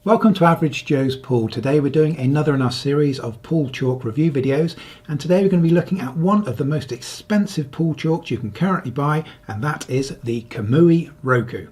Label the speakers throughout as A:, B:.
A: Welcome to Average Joe's Pool. Today we're doing another in our series of pool chalk review videos, and today we're going to be looking at one of the most expensive pool chalks you can currently buy, and that is the Kamui Roku.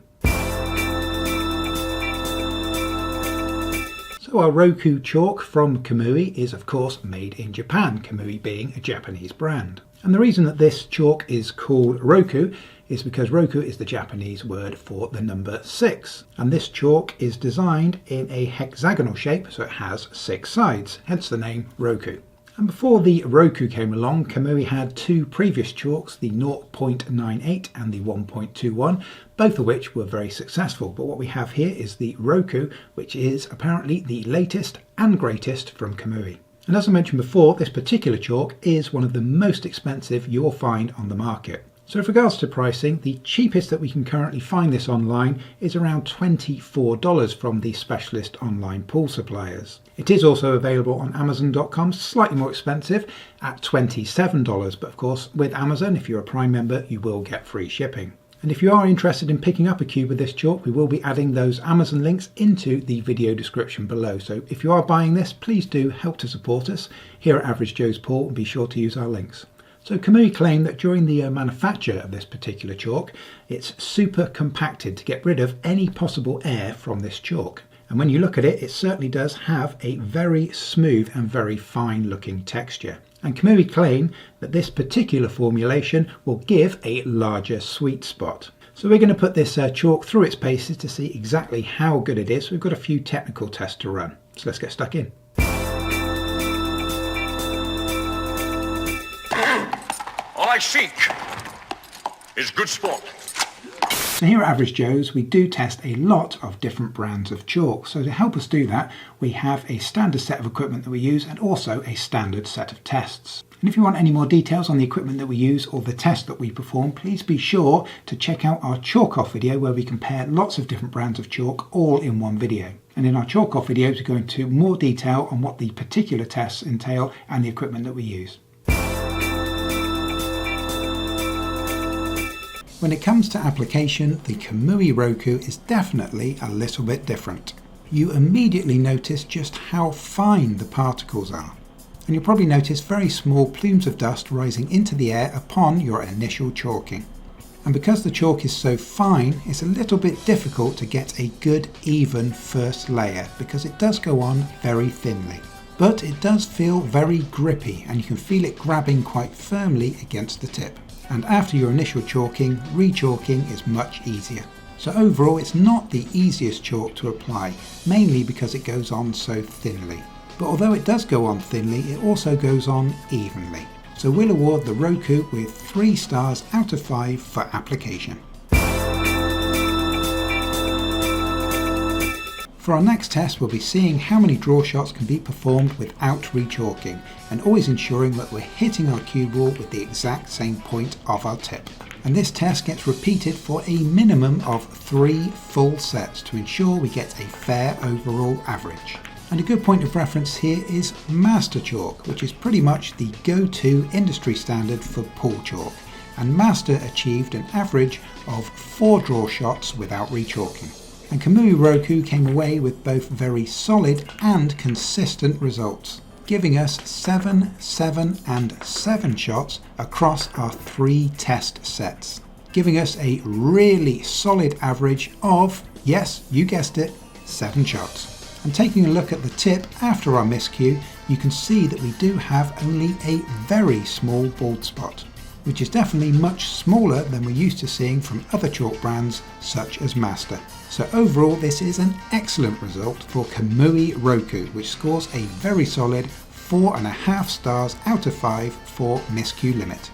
A: So our Roku chalk from Kamui is of course made in Japan, Kamui being a Japanese brand. And the reason that this chalk is called Roku is because Roku is the Japanese word for the number 6. And this chalk is designed in a hexagonal shape, so it has 6 sides, hence the name Roku. And before the Roku came along, Kamui had two previous chalks, the 0.98 and the 1.21, both of which were very successful. But what we have here is the Roku, which is apparently the latest and greatest from Kamui. And as I mentioned before, this particular chalk is one of the most expensive you'll find on the market. So with regards to pricing, the cheapest that we can currently find this online is around $24 from the specialist online pool suppliers. It is also available on Amazon.com, slightly more expensive at $27, but of course with Amazon, if you're a Prime member, you will get free shipping. And if you are interested in picking up a cube of this chalk, we will be adding those Amazon links into the video description below. So if you are buying this, please do help to support us here at Average Joe's Pool and be sure to use our links. So Kamui claim that during the manufacture of this particular chalk, it's super compacted to get rid of any possible air from this chalk. And when you look at it, it certainly does have a very smooth and very fine looking texture. And Kamui claim that this particular formulation will give a larger sweet spot. So we're going to put this chalk through its paces to see exactly how good it is. We've got a few technical tests to run. So let's get stuck in.
B: All I seek is good sport.
A: So here at Average Joe's, we do test a lot of different brands of chalk. So to help us do that, we have a standard set of equipment that we use and also a standard set of tests. And if you want any more details on the equipment that we use or the test that we perform, please be sure to check out our chalk off video where we compare lots of different brands of chalk all in one video. And in our chalk off videos, we go into more detail on what the particular tests entail and the equipment that we use. When it comes to application, the Kamui Roku is definitely a little bit different. You immediately notice just how fine the particles are. And you'll probably notice very small plumes of dust rising into the air upon your initial chalking. And because the chalk is so fine, it's a little bit difficult to get a good even first layer because it does go on very thinly. But it does feel very grippy and you can feel it grabbing quite firmly against the tip. And after your initial chalking, re-chalking is much easier. So overall it's not the easiest chalk to apply, mainly because it goes on so thinly. But although it does go on thinly, it also goes on evenly. So we'll award the Roku with 3 stars out of 5 for application. For our next test, we'll be seeing how many draw shots can be performed without re-chalking, and always ensuring that we're hitting our cue ball with the exact same point of our tip. And this test gets repeated for a minimum of 3 full sets to ensure we get a fair overall average. And a good point of reference here is Master Chalk, which is pretty much the go-to industry standard for pool chalk. And Master achieved an average of 4 draw shots without re-chalking. And Kamui Roku came away with both very solid and consistent results, giving us 7, 7 and 7 shots across our 3 test sets, giving us a really solid average of, yes, you guessed it, 7 shots. And taking a look at the tip after our miscue, you can see that we do have only a very small bald spot, which is definitely much smaller than we're used to seeing from other chalk brands such as Master. So overall this is an excellent result for Kamui Roku, which scores a very solid 4.5 stars out of 5 for miscue limit.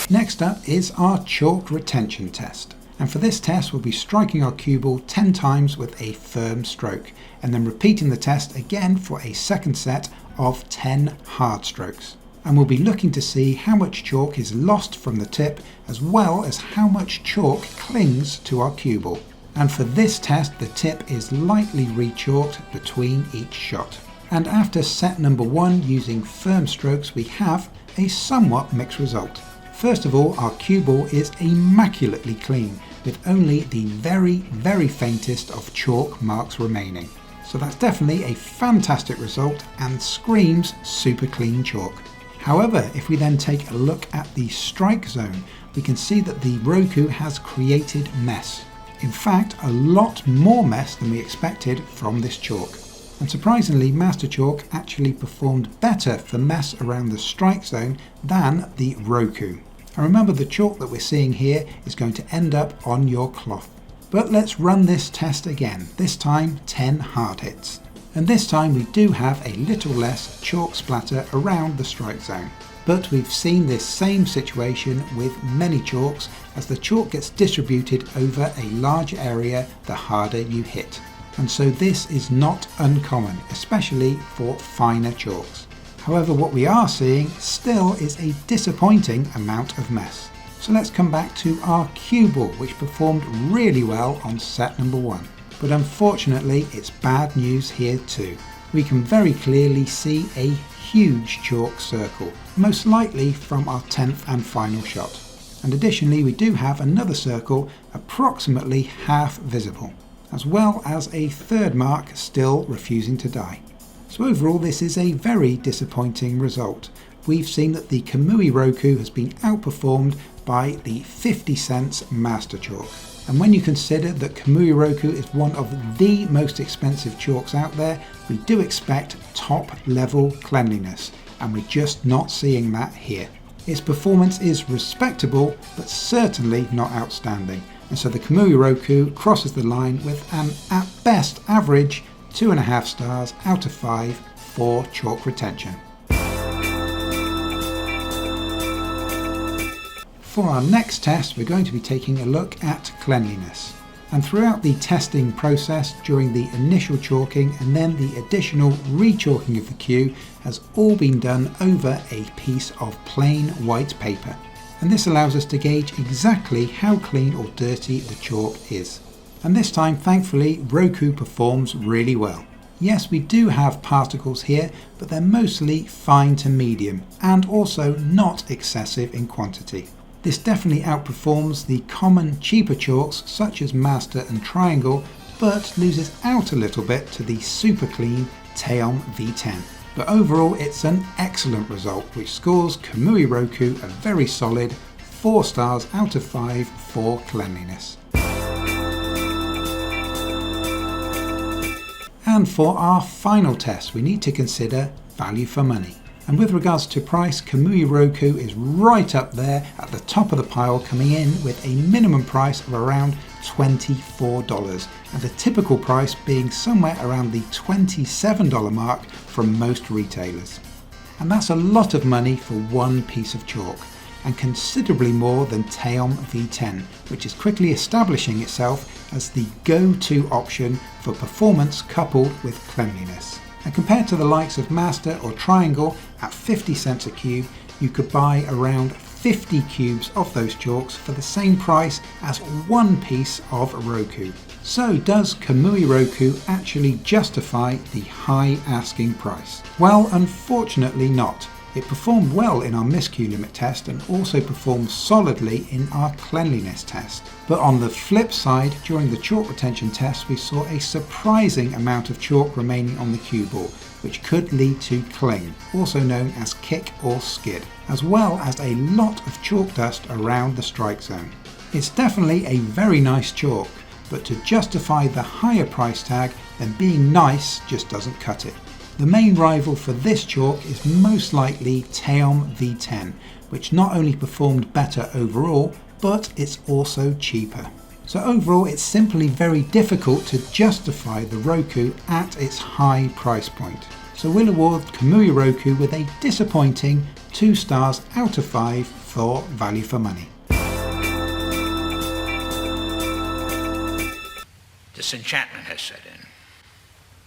A: Next up is our chalk retention test. And for this test we'll be striking our cue ball 10 times with a firm stroke and then repeating the test again for a second set of 10 hard strokes. And we'll be looking to see how much chalk is lost from the tip as well as how much chalk clings to our cue ball. And for this test the tip is lightly re-chalked between each shot. And after set number 1 using firm strokes we have a somewhat mixed result. First of all, our cue ball is immaculately clean, with only the very faintest of chalk marks remaining. So that's definitely a fantastic result and screams super clean chalk. However, if we then take a look at the strike zone, we can see that the Roku has created mess. In fact, a lot more mess than we expected from this chalk. And surprisingly, Master Chalk actually performed better for mess around the strike zone than the Roku. And remember, the chalk that we're seeing here is going to end up on your cloth. But let's run this test again, this time 10 hard hits. And this time we do have a little less chalk splatter around the strike zone. But we've seen this same situation with many chalks, as the chalk gets distributed over a large area the harder you hit. And so this is not uncommon, especially for finer chalks. However, what we are seeing still is a disappointing amount of mess. So let's come back to our cue ball, which performed really well on set number 1. But unfortunately, it's bad news here too. We can very clearly see a huge chalk circle, most likely from our 10th and final shot. And additionally, we do have another circle approximately half visible, as well as a third mark still refusing to die. So overall, this is a very disappointing result. We've seen that the Kamui Roku has been outperformed by the 50 cents Master Chalk. And when you consider that Kamui Roku is one of the most expensive chalks out there, we do expect top level cleanliness, and we're just not seeing that here. Its performance is respectable, but certainly not outstanding. And so the Kamui Roku crosses the line with an at best average 2.5 stars out of 5 for chalk retention. For our next test, we're going to be taking a look at cleanliness. And throughout the testing process, during the initial chalking and then the additional re-chalking of the cue, has all been done over a piece of plain white paper. And this allows us to gauge exactly how clean or dirty the chalk is. And this time, thankfully, Roku performs really well. Yes, we do have particles here, but they're mostly fine to medium and also not excessive in quantity. This definitely outperforms the common cheaper chalks such as Master and Triangle, but loses out a little bit to the super clean Taom V10. But overall, it's an excellent result, which scores Kamui Roku a very solid 4 stars out of 5 for cleanliness. And for our final test, we need to consider value for money. And with regards to price, Kamui Roku is right up there at the top of the pile, coming in with a minimum price of around $24, and the typical price being somewhere around the $27 mark from most retailers. And that's a lot of money for one piece of chalk, and considerably more than Taom V10, which is quickly establishing itself as the go-to option for performance coupled with cleanliness. And compared to the likes of Master or Triangle at 50 cents a cube, you could buy around 50 cubes of those chalks for the same price as one piece of Roku. So does Kamui Roku actually justify the high asking price? Well, unfortunately not. It performed well in our Miscue limit test and also performed solidly in our cleanliness test. But on the flip side, during the chalk retention test, we saw a surprising amount of chalk remaining on the cue ball, which could lead to cling, also known as kick or skid, as well as a lot of chalk dust around the strike zone. It's definitely a very nice chalk, but to justify the higher price tag, then being nice just doesn't cut it. The main rival for this chalk is most likely Taom V10, which not only performed better overall, but it's also cheaper. So overall, it's simply very difficult to justify the Roku at its high price point. So we'll award Kamui Roku with a disappointing 2 stars out of 5 for value for money.
B: Disenchantment has set in.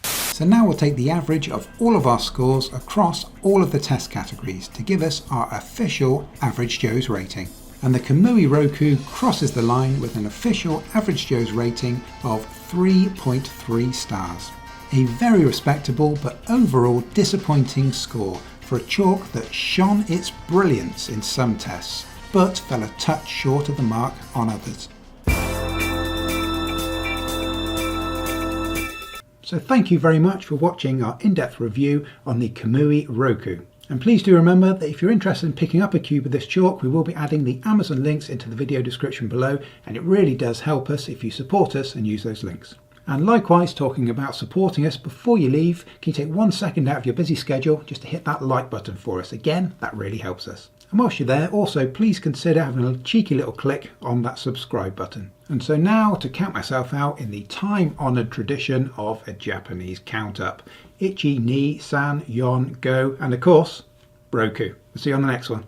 A: So now we'll take the average of all of our scores across all of the test categories to give us our official Average Joe's rating. And the Kamui Roku crosses the line with an official Average Joe's rating of 3.3 stars. A very respectable but overall disappointing score for a chalk that shone its brilliance in some tests, but fell a touch short of the mark on others. So thank you very much for watching our in-depth review on the Kamui Roku. And please do remember that if you're interested in picking up a cube of this chalk, we will be adding the Amazon links into the video description below, and it really does help us if you support us and use those links. And likewise, talking about supporting us, before you leave, can you take 1 second out of your busy schedule just to hit that like button for us? Again, that really helps us. And whilst you're there, also please consider having a cheeky little click on that subscribe button. And so now, to count myself out in the time-honoured tradition of a Japanese count-up. Ichi, ni, san, yon, go, and of course, Roku. We'll see you on the next one.